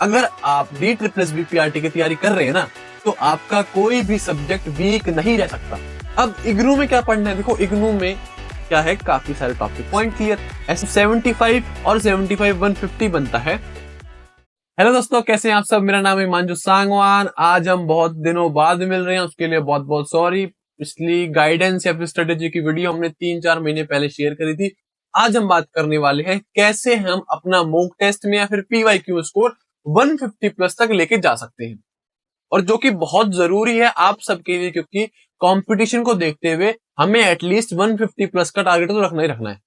अगर आप DSSB की तैयारी कर रहे हैं ना, तो आपका कोई भी सब्जेक्ट वीक नहीं रह सकता। अब इग्नू में क्या पढ़ना है? देखो इग्नू में क्या है, काफी सारे टॉपिक पॉइंट क्लियर, ऐसे 75 और 75 150 बनता है। हेलो दोस्तों, कैसे हैं आप सब? मेरा नाम है हिमांशु सांगवान। आज हम बहुत दिनों बाद मिल रहे हैं, उसके लिए बहुत बहुत सॉरी। पिछली गाइडेंस या फिर स्ट्रेटेजी की वीडियो हमने 3-4 महीने पहले शेयर करी थी। आज हम बात करने वाले हैं कैसे हम अपना मॉक टेस्ट में या फिर PYQ स्कोर 150 प्लस तक लेके जा सकते हैं, और जो कि बहुत जरूरी है आप सबके लिए, क्योंकि कंपटीशन को देखते हुए हमें एटलीस्ट 150 प्लस का टारगेट तो रखना ही रखना है।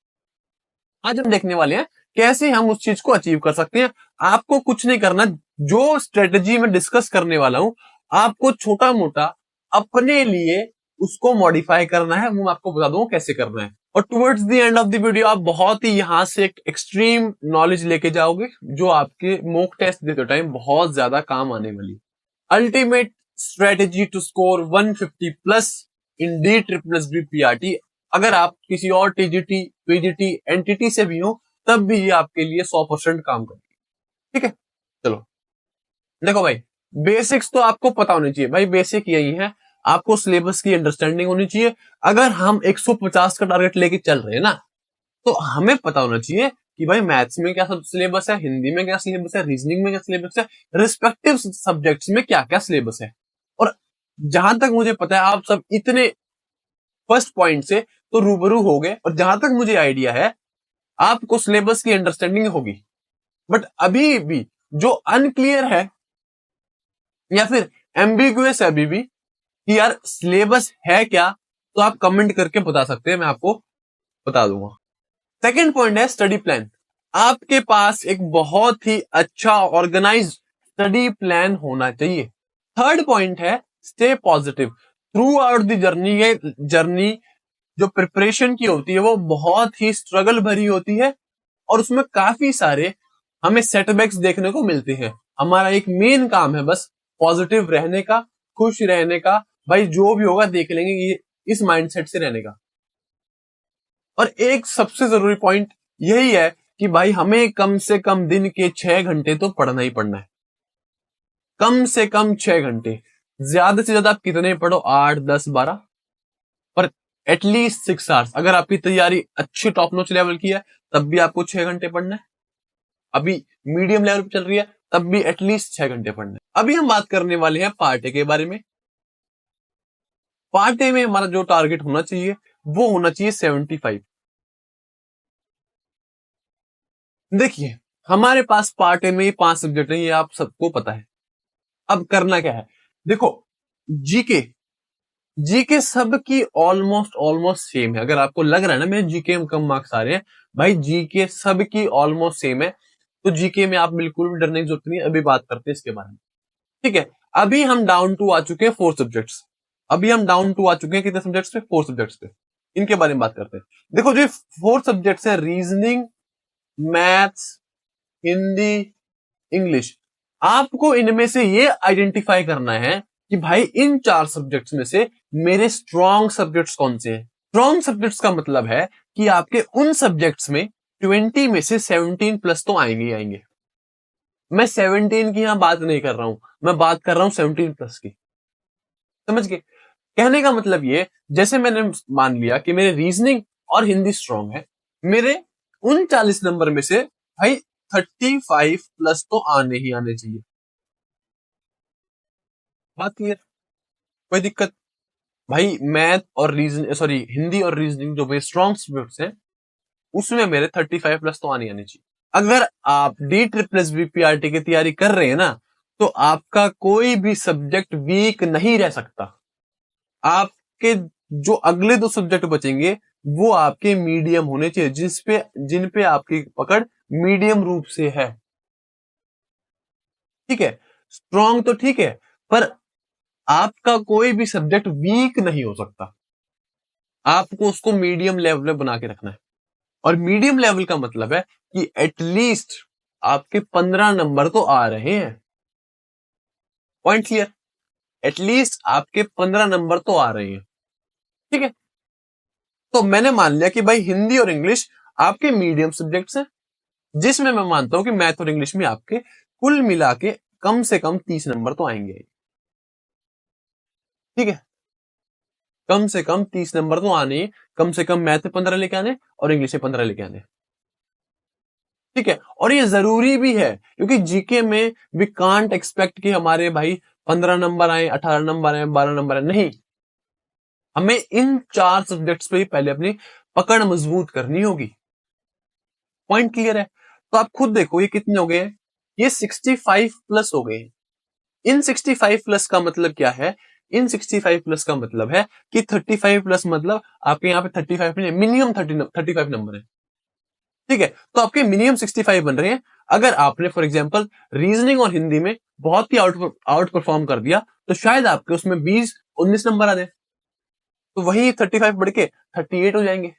आज हम देखने वाले हैं कैसे हम उस चीज को अचीव कर सकते हैं। आपको कुछ नहीं करना, जो स्ट्रेटजी में डिस्कस करने वाला हूं आपको छोटा मोटा अपने लिए उसको मॉडिफाई करना है, वो मैं आपको बता दूंगा कैसे करना है। और towards the end of the video आप बहुत ही यहां से एक एक्सट्रीम नॉलेज लेके जाओगे, जो आपके मॉक टेस्ट देते टाइम बहुत ज्यादा काम आने वाली। Ultimate strategy to score 150 plus in DSSB PRT। अगर आप किसी और TGT, PGT एंटिटी से भी हो, तब भी ये आपके लिए 100% काम करेगी। ठीक है, चलो देखो भाई, बेसिक्स तो आपको पता होनी चाहिए। भाई बेसिक यही है, आपको सिलेबस की अंडरस्टैंडिंग होनी चाहिए। अगर हम 150 का टारगेट लेके चल रहे हैं ना, तो हमें पता होना चाहिए कि भाई मैथ्स में क्या सब सिलेबस है, हिंदी में क्या सिलेबस है, रीजनिंग में क्या सिलेबस है, रिस्पेक्टिव सब्जेक्ट्स में क्या क्या सिलेबस है। और जहां तक मुझे पता है आप सब इतने फर्स्ट पॉइंट से तो रूबरू हो गए, और जहां तक मुझे आइडिया है आपको सिलेबस की अंडरस्टैंडिंग होगी। बट अभी भी जो अनक्लियर है या फिर एम्बिगुअस है अभी भी कि यार सिलेबस है क्या, तो आप कमेंट करके बता सकते हैं, मैं आपको बता दूंगा। सेकंड पॉइंट है स्टडी प्लान। आपके पास एक बहुत ही अच्छा ऑर्गेनाइज स्टडी प्लान होना चाहिए। थर्ड पॉइंट है stay positive through out the journey. ये जर्नी जो प्रिपरेशन की होती है वो बहुत ही स्ट्रगल भरी होती है, और उसमें काफी सारे हमें सेटबैक्स देखने को मिलते हैं। हमारा एक मेन काम है बस पॉजिटिव रहने का, खुश रहने का। भाई जो भी होगा देख लेंगे, ये इस माइंडसेट से रहने का। और एक सबसे जरूरी पॉइंट यही है कि भाई हमें कम से कम दिन के 6 घंटे तो पढ़ना ही पढ़ना है। कम से कम 6 घंटे, ज्यादा से ज्यादा आप कितने पढ़ो, 8 10 12, पर एटलीस्ट 6 आवर्स। अगर आपकी तैयारी अच्छी टॉप नॉच लेवल की है तब भी आपको 6 घंटे पढ़ना है। अभी मीडियम लेवल पे चल रही है तब भी एटलीस्ट 6 घंटे पढ़ना है। अभी हम बात करने वाले हैं पार्ट ए के बारे में। पार्ट ए में हमारा जो टारगेट होना चाहिए वो होना चाहिए 75। देखिए हमारे पास पार्ट ए में ये 5 सब्जेक्ट है, ये आप सबको पता है। अब करना क्या है, देखो जीके जीके सबकी ऑलमोस्ट ऑलमोस्ट सेम है। अगर आपको लग रहा है ना मेरे जीके में कम मार्क्स आ रहे हैं, भाई जीके सबकी ऑलमोस्ट सेम है। तो जीके में आप बिल्कुल भी डरने की जरूरत नहीं है। अभी बात करते हैं इसके बारे में, ठीक है। अभी हम डाउन टू आ चुके हैं 4 सब्जेक्ट्स। अभी हम डाउन टू आ चुके हैं कितने सब्जेक्ट्स पे? 4 सब्जेक्ट्स पे। इनके बारे में बात करते हैं। देखो जो 4 सब्जेक्ट्स हैं, रीजनिंग, मैथ्स, हिंदी, इंग्लिश, आपको इनमें से ये आइडेंटिफाई करना है कि भाई इन 4 सब्जेक्ट्स में से मेरे स्ट्रॉन्ग सब्जेक्ट्स कौन से हैं। स्ट्रॉन्ग सब्जेक्ट्स का मतलब है कि आपके उन सब्जेक्ट्स में 20 में से 17 प्लस तो आएंगे ही आएंगे। मैं 17 की यहां बात नहीं कर रहा हूं, मैं बात कर रहा हूं 17 प्लस की। समझ गए? कहने का मतलब ये, जैसे मैंने मान लिया कि मेरे रीजनिंग और हिंदी स्ट्रॉन्ग है, मेरे उन 40 नंबर में से भाई 35 प्लस तो आने ही आने चाहिए। बात क्लियर? कोई दिक्कत? भाई मैथ और रीजन सॉरी हिंदी और रीजनिंग जो मेरे स्ट्रॉन्ग सब्जेक्ट्स हैं, उसमें मेरे 35 प्लस तो आने आने चाहिए। अगर आप DSSB PRT की तैयारी कर रहे हैं ना, तो आपका कोई भी सब्जेक्ट वीक नहीं रह सकता। आपके जो अगले 2 सब्जेक्ट बचेंगे वो आपके मीडियम होने चाहिए, जिन पे आपकी पकड़ मीडियम रूप से है। ठीक है, स्ट्रॉन्ग तो ठीक है, पर आपका कोई भी सब्जेक्ट वीक नहीं हो सकता। आपको उसको मीडियम लेवल में बना के रखना है। और मीडियम लेवल का मतलब है कि एटलीस्ट आपके 15 नंबर तो आ रहे हैं। Point clear? एटलीस्ट आपके 15 नंबर तो आ रहे हैं। ठीक है, तो मैंने मान लिया कि भाई हिंदी और इंग्लिश आपके मीडियम सब्जेक्ट्स हैं, जिसमें मैं मानता हूं कि मैथ और इंग्लिश में आपके कुल मिला के कम से कम 30 नंबर तो आएंगे। ठीक है, कम से कम 30 नंबर तो आने, कम से कम मैथ में 15 लेके आने और इंग्लिश में 15 लेके आने। ठीक है, और ये जरूरी भी है क्योंकि जीके में वी कांट एक्सपेक्ट कि हमारे भाई 15 नंबर आए, 18 नंबर आए, 12 नंबर आए, नहीं। हमें इन 4 सब्जेक्ट्स पे ही पहले अपनी पकड़ मजबूत करनी होगी। पॉइंट क्लियर है? तो आप खुद देखो ये कितने हो गए, ये 65 प्लस हो गए। इन 65 प्लस का मतलब क्या है? इन 65 प्लस का मतलब है कि 35 प्लस मतलब आपके यहाँ पे 35 नहीं, मिनिमम 35 नंबर है। ठीक है, तो आपके मिनिमम 65 बन रहे हैं। अगर आपने फॉर एग्जांपल रीजनिंग और हिंदी में बहुत ही आउट परफॉर्म कर दिया तो शायद आपके उसमें 20-19 नंबर आ जाए, तो वही 35 बढ़ के 38 हो जाएंगे।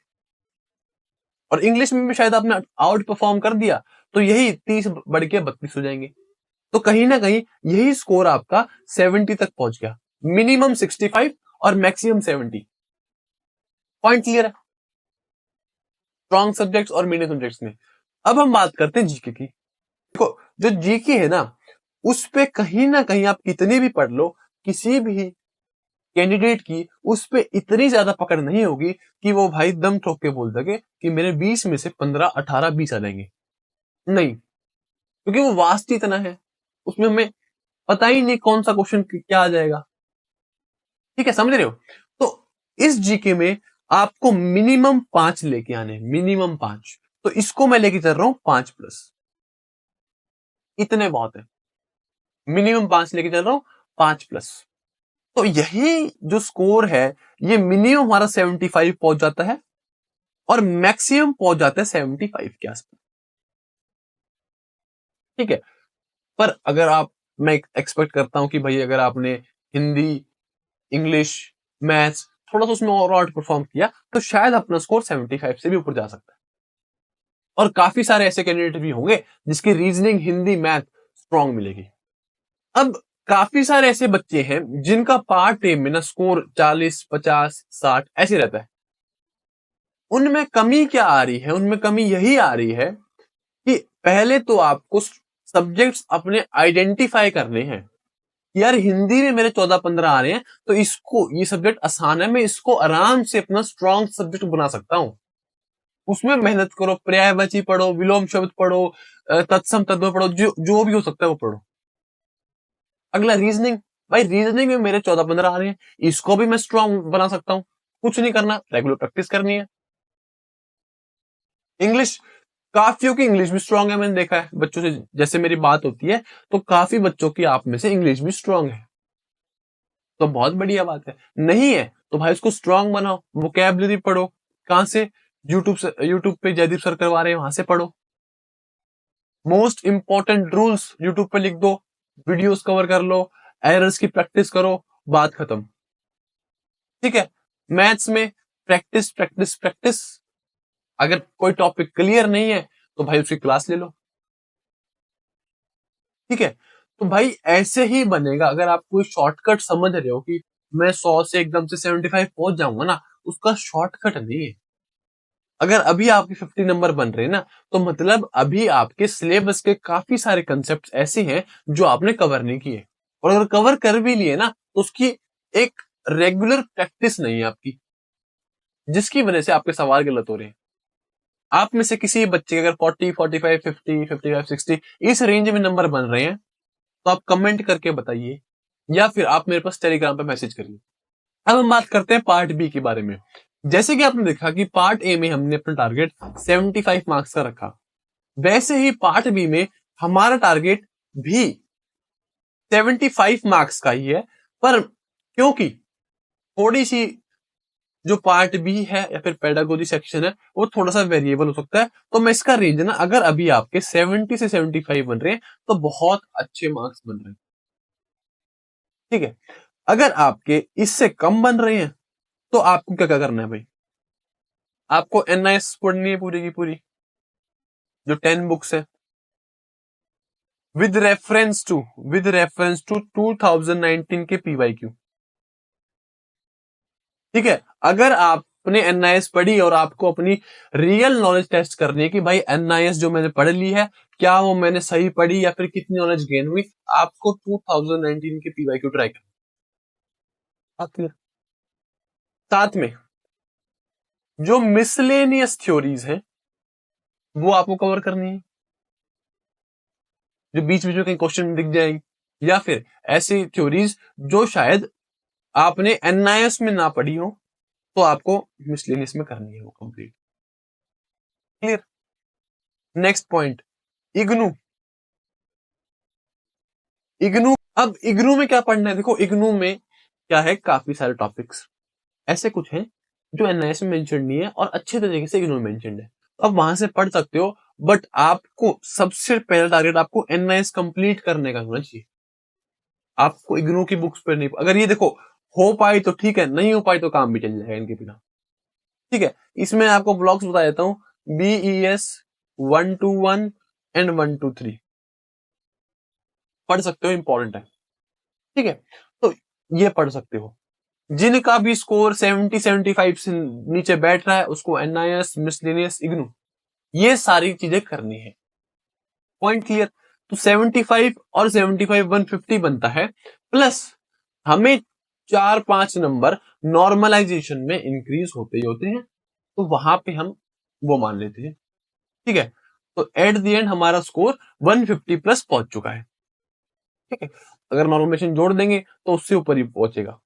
और इंग्लिश में भी शायद आपने आउट परफॉर्म कर दिया तो यही 30 बढ़ के 32 हो जाएंगे। तो कहीं ना कहीं यही स्कोर आपका 70 तक पहुंच गया, मिनिमम 65 और मैक्सिमम 70। पॉइंट क्लियर है? स्ट्रॉन्ग सब्जेक्ट्स और मीडियम सब्जेक्ट्स में। अब हम बात करते हैं जीके की। देखो जो जीके है ना, उस पे कहीं ना कहीं आप कितनी भी पढ़ लो, किसी भी कैंडिडेट की उस पे इतनी ज्यादा पकड़ नहीं होगी कि वो भाई दम ठोक के बोल सके कि मेरे 20 में से 15, 18, 20 आ जाएंगे। नहीं, क्योंकि वो वास्ट ही इतना है, उसमें हमें पता ही नहीं कौन सा क्वेश्चन क्या आ जाएगा। ठीक है, समझ रहे हो? तो इस जीके में आपको मिनिमम 5 लेके आने, मिनिमम 5। तो इसको मैं लेके चल रहा हूं 5+, इतने बहुत है। मिनिमम 5 लेके चल रहा हूं, 5+। तो यही जो स्कोर है, ये मिनिमम हमारा 75 पहुंच जाता है और मैक्सिमम पहुंच जाता है 75 के आसपास। ठीक है, पर अगर आप, मैं एक्सपेक्ट करता हूं कि भाई अगर आपने हिंदी, इंग्लिश, मैथ्स थोड़ा सा उसमें और आउट परफॉर्म किया तो शायद अपना स्कोर 75 से भी ऊपर जा सकता है। और काफी सारे ऐसे कैंडिडेट भी होंगे जिसकी रीजनिंग, हिंदी, मैथ स्ट्रांग मिलेगी। अब काफी सारे ऐसे बच्चे हैं जिनका पार्ट ए में ना स्कोर 40, 50, 60 ऐसे रहता है। उनमें कमी क्या आ रही है? उनमें कमी यही आ रही है कि पहले तो आपको सब्जेक्ट्स अपने आइडेंटिफाई करने हैं। यार हिंदी में मेरे 14-15 आ रहे हैं तो इसको, ये सब्जेक्ट आसान है, मैं इसको आराम से अपना स्ट्रॉन्ग सब्जेक्ट बना सकता हूं। उसमें मेहनत करो, पर्यायवाची पढ़ो, विलोम शब्द पढ़ो, तत्सम तद्भव पढ़ो, जो जो भी हो सकता है वो पढ़ो। अगला रीजनिंग, भाई रीजनिंग में मेरे 14-15 आ रहे हैं, इसको भी मैं स्ट्रॉन्ग बना सकता हूं। कुछ नहीं करना, रेगुलर प्रैक्टिस करनी है। इंग्लिश, काफियों की इंग्लिश भी स्ट्रांग है, मैंने देखा है बच्चों से जैसे मेरी बात होती है तो काफी बच्चों की आप में से इंग्लिश भी स्ट्रांग है, तो बहुत बढ़िया बात है। नहीं है तो भाई उसको स्ट्रांग बनाओ, वोकैबुलरी पढ़ो। कहां से? यूट्यूब से, यूट्यूब पे जयदीप सर करवा रहे हैं, वहां से पढ़ो। मोस्ट इंपॉर्टेंट रूल्स यूट्यूब पे लिख दो, वीडियोस कवर कर लो, एरर्स की प्रैक्टिस करो, बात खत्म। ठीक है, मैथ्स में प्रैक्टिस प्रैक्टिस प्रैक्टिस। अगर कोई टॉपिक क्लियर नहीं है तो भाई उसकी क्लास ले लो। ठीक है, तो भाई ऐसे ही बनेगा। अगर आप कोई शॉर्टकट समझ रहे हो कि मैं 100 से एकदम से 75 पहुंच जाऊंगा ना, उसका शॉर्टकट नहीं है। अगर अभी आपके 50 नंबर बन रहे हैं ना, तो मतलब अभी आपके सिलेबस के काफी सारे कंसेप्ट ऐसे हैं जो आपने कवर नहीं किए। और अगर कवर कर भी लिए ना तो उसकी एक रेगुलर प्रैक्टिस नहीं है आपकी, जिसकी वजह से आपके सवाल गलत हो रहे हैं। आप में से किसी बच्चे के अगर 40, 45, 50, 55, 60 इस रेंज में नंबर बन रहे हैं तो आप कमेंट करके बताइए, या फिर आप मेरे पास टेलीग्राम पे मैसेज करिए। अब हम बात करते हैं पार्ट बी के बारे में। जैसे कि आपने देखा कि पार्ट ए में हमने अपना टारगेट 75 मार्क्स का रखा, वैसे ही पार्ट बी में हमारा टारगेट भी 75 मार्क्स का ही है। पर क्योंकि थोड़ी सी जो पार्ट बी है या फिर पेडागोजी सेक्शन है वो थोड़ा सा वेरिएबल हो सकता है, तो मैं इसका रेंज ना, अगर अभी आपके 70 से 75 बन रहे हैं तो बहुत अच्छे मार्क्स बन रहे हैं। ठीक है, अगर आपके इससे कम बन रहे हैं तो आपको क्या क्या करना है भाई? आपको एनआईएस पढ़नी है पूरी की पूरी, जो 10 बुक्स है, with reference to, with reference to 2019 के पीवाईक्यू। ठीक है, अगर आपने एनआईएस पढ़ी और आपको अपनी रियल नॉलेज टेस्ट करनी है कि भाई एनआईएस जो मैंने पढ़ ली है क्या वो मैंने सही पढ़ी या फिर कितनी नॉलेज गेन हुई, आपको 2019 के पीवाईक्यू ट्राई करना। साथ में जो मिसलेनियस थ्योरीज हैं वो आपको कवर करनी है, जो बीच बीच में कहीं क्वेश्चन दिख जाएंगे, या फिर ऐसी थ्योरीज जो शायद आपने एनआईएस में ना पढ़ी हो तो आपको मिसलेनियस में करनी है वो complete. Clear. Next point, IGNOU. IGNOU, अब इग्नू में क्या पढ़ना है, देखो इग्नू में क्या है, काफी सारे टॉपिक्स ऐसे कुछ हैं जो एनआईएस में मेंशन नहीं है और अच्छे तरीके से इग्नू में मेंशन्ड है, तो आप वहां से पढ़ सकते हो। बट आपको सबसे पहला टारगेट आपको एनआईएस कंप्लीट करने का होना चाहिए। आपको इग्नू की बुक्स पर नहीं, अगर ये देखो हो पाई तो ठीक है, नहीं हो पाई तो काम भी चल जाएगा इनके बिना। ठीक है, इसमें आपको ब्लॉक्स बता देता हूँ, BES 121 एंड 123 पढ़ सकते हो, इंपॉर्टेंट है। ठीक है, तो ये पढ़ सकते हो। जिनका भी स्कोर 70-75 से नीचे बैठ रहा है उसको एनआईएस, मिसलेनियस, इग्नू, ये सारी चीजें करनी है। Point clear. तो 75 और 75 150 बनता है, प्लस हमें 4-5 नंबर नॉर्मलाइजेशन में इंक्रीज होते ही होते हैं, तो वहां पे हम वो मान लेते हैं। ठीक है, तो एट द एंड हमारा स्कोर 150 प्लस पहुंच चुका है। ठीक है, अगर नॉर्मलाइजेशन जोड़ देंगे तो उससे ऊपर ही पहुंचेगा।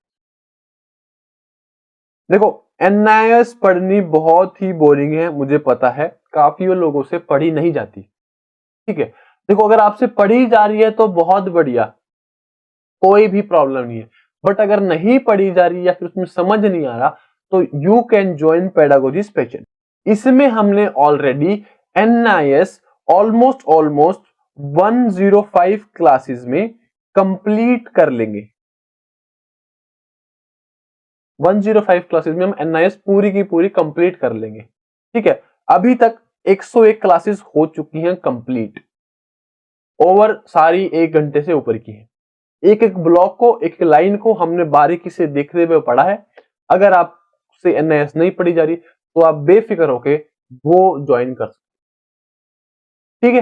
देखो एनआईएस पढ़नी बहुत ही बोरिंग है, मुझे पता है, काफी लोगों से पढ़ी नहीं जाती। ठीक है, देखो अगर आपसे पढ़ी जा रही है तो बहुत बढ़िया, कोई भी प्रॉब्लम नहीं है। बट अगर नहीं पढ़ी जा रही या फिर उसमें समझ नहीं आ रहा तो you can join pedagogy special. इसमें हमने ऑलरेडी एनआईएस ऑलमोस्ट 105 क्लासेस में कंप्लीट कर लेंगे। 105 क्लासेस में हम एनआईएस पूरी की पूरी कंप्लीट कर लेंगे। ठीक है, अभी तक 101 क्लासेस हो चुकी हैं कंप्लीट, ओवर सारी 1 घंटे से ऊपर की है। एक एक ब्लॉक को, एक लाइन को हमने बारीकी से देखते हुए पढ़ा है। अगर आपसे एनआईएस नहीं पढ़ी जा रही तो आप बेफिक्र होके वो ज्वाइन कर सकते। ठीक है,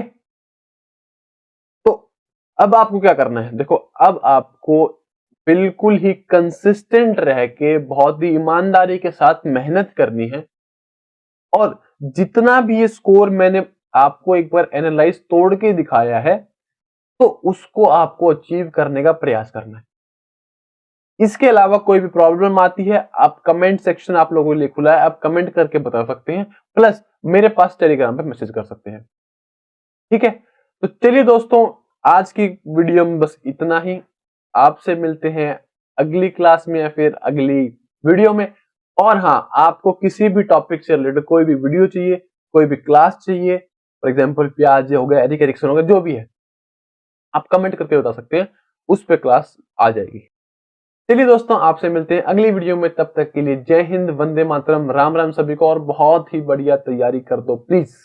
तो अब आपको क्या करना है, देखो अब आपको बिल्कुल ही कंसिस्टेंट रह के बहुत ही ईमानदारी के साथ मेहनत करनी है, और जितना भी ये स्कोर मैंने आपको एक बार एनालाइज तोड़ के दिखाया है तो उसको आपको अचीव करने का प्रयास करना है। इसके अलावा कोई भी प्रॉब्लम आती है, आप कमेंट सेक्शन आप लोगों के लिए खुला है, आप कमेंट करके बता सकते हैं, प्लस मेरे पास टेलीग्राम पे मैसेज कर सकते हैं। ठीक है, तो चलिए दोस्तों, आज की वीडियो में बस इतना ही। आपसे मिलते हैं अगली क्लास में या फिर अगली वीडियो में। और हाँ, आपको किसी भी टॉपिक से रिलेटेड कोई भी वीडियो चाहिए, कोई भी क्लास चाहिए, फॉर एग्जाम्पल प्याज हो गया, एरिक एरिक्सन हो गया, जो भी है आप कमेंट करके बता सकते हैं, उस पर क्लास आ जाएगी। चलिए दोस्तों, आपसे मिलते हैं अगली वीडियो में, तब तक के लिए जय हिंद, वंदे मातरम, राम राम सभी को, और बहुत ही बढ़िया तैयारी कर दो प्लीज।